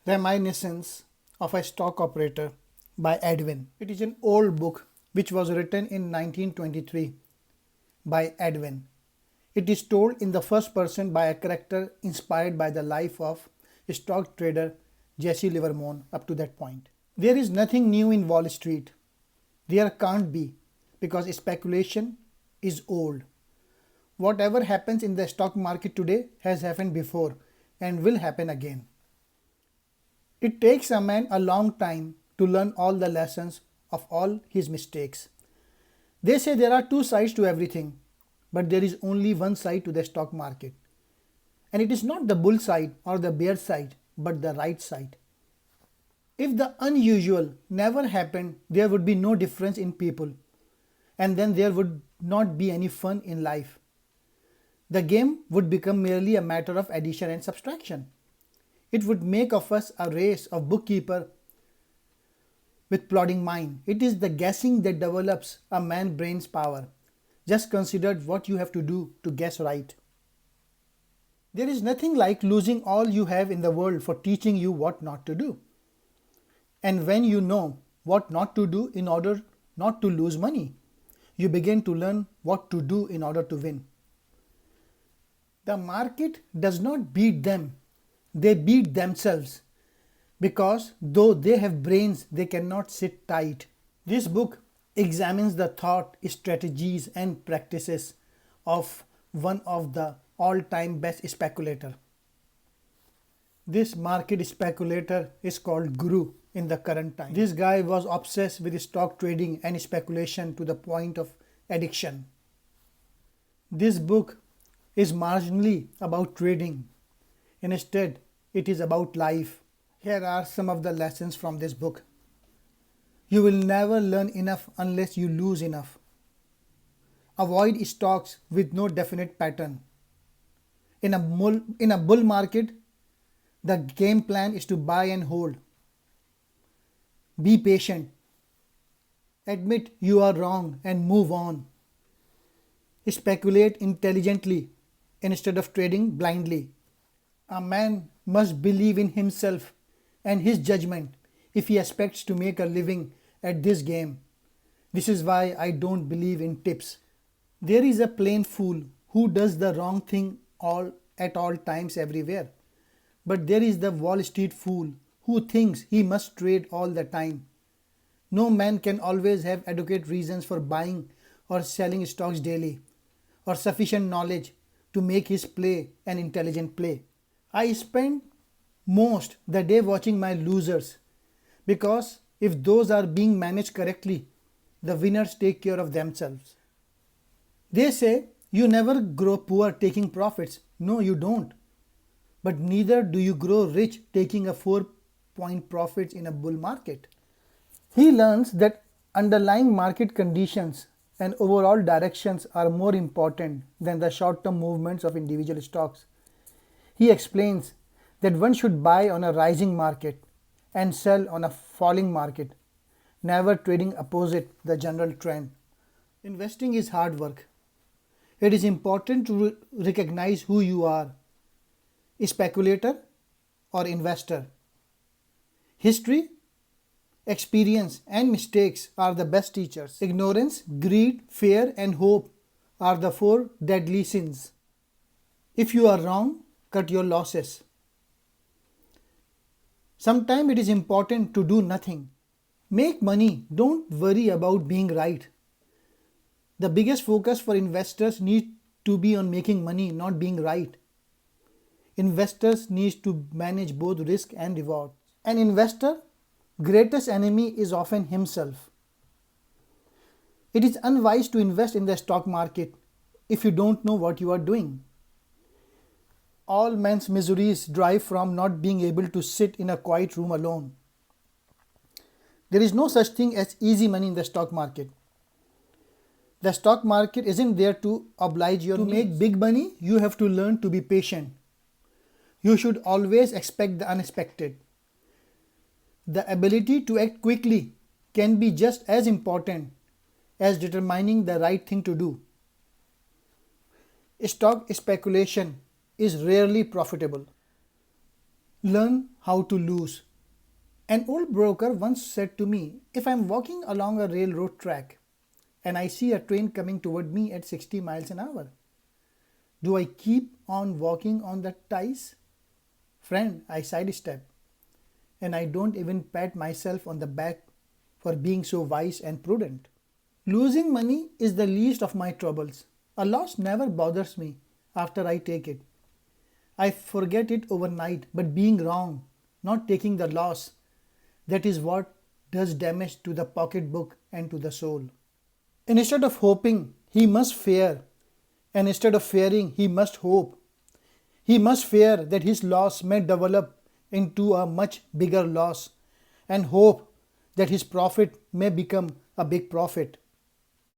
Reminiscences of a Stock Operator by Edwin. It is an old book which was written in 1923 by Edwin. It is told in the first person by a character inspired by the life of stock trader Jesse Livermore up to that point. There is nothing new in Wall Street. There can't be, because speculation is old. Whatever happens in the stock market today has happened before and will happen again. It takes a man a long time to learn all the lessons of all his mistakes. They say there are two sides to everything, but there is only one side to the stock market. And it is not the bull side or the bear side, but the right side. If the unusual never happened, there would be no difference in people, and then there would not be any fun in life. The game would become merely a matter of addition and subtraction. It would make of us a race of bookkeeper with plodding mind. It is the guessing that develops a man's brain's power. Just consider what you have to do to guess right. There is nothing like losing all you have in the world for teaching you what not to do. And when you know what not to do in order not to lose money, you begin to learn what to do in order to win. The market does not beat them, they beat themselves, because though they have brains, they cannot sit tight. This book examines the thought, strategies and practices of one of the all-time best speculator. This market speculator is called Guru in the current time. This guy was obsessed with stock trading and speculation to the point of addiction. This book is marginally about trading. Instead, it is about life. Here are some of the lessons from this book. You will never learn enough unless you lose enough. Avoid stocks with no definite pattern. In a bull market, the game plan is to buy and hold. Be patient. Admit you are wrong and move on. Speculate intelligently instead of trading blindly. A man must believe in himself and his judgment if he expects to make a living at this game. This is why I don't believe in tips. There is a plain fool who does the wrong thing at all times everywhere. But there is the Wall Street fool who thinks he must trade all the time. No man can always have adequate reasons for buying or selling stocks daily, or sufficient knowledge to make his play an intelligent play. I spend most the day watching my losers, because if those are being managed correctly, the winners take care of themselves. They say you never grow poor taking profits. No, you don't. But neither do you grow rich taking a 4-point profits in a bull market. He learns that underlying market conditions and overall directions are more important than the short-term movements of individual stocks. He explains that one should buy on a rising market and sell on a falling market, never trading opposite the general trend. Investing is hard work. It is important to recognize who you are, a speculator or investor. History, experience and mistakes are the best teachers. Ignorance, greed, fear and hope are the 4 deadly sins. If you are wrong, cut your losses. Sometimes it is important to do nothing. Make money, don't worry about being right. The biggest focus for investors needs to be on making money, not being right. Investors need to manage both risk and reward. An investor greatest enemy is often himself. It is unwise to invest in the stock market if you don't know what you are doing. All men's miseries derive from not being able to sit in a quiet room alone. There is no such thing as easy money in the stock market. The stock market isn't there to oblige your needs. To make big money, you have to learn to be patient. You should always expect the unexpected. The ability to act quickly can be just as important as determining the right thing to do. Stock speculation is rarely profitable. Learn how to lose. An old broker once said to me, if I'm walking along a railroad track and I see a train coming toward me at 60 miles an hour, do I keep on walking on the ties? Friend, I sidestep, and I don't even pat myself on the back for being so wise and prudent. Losing money is the least of my troubles. A loss never bothers me after I take it. I forget it overnight, but being wrong, not taking the loss, that is what does damage to the pocketbook and to the soul. And instead of hoping, he must fear. And instead of fearing, he must hope. He must fear that his loss may develop into a much bigger loss and hope that his profit may become a big profit.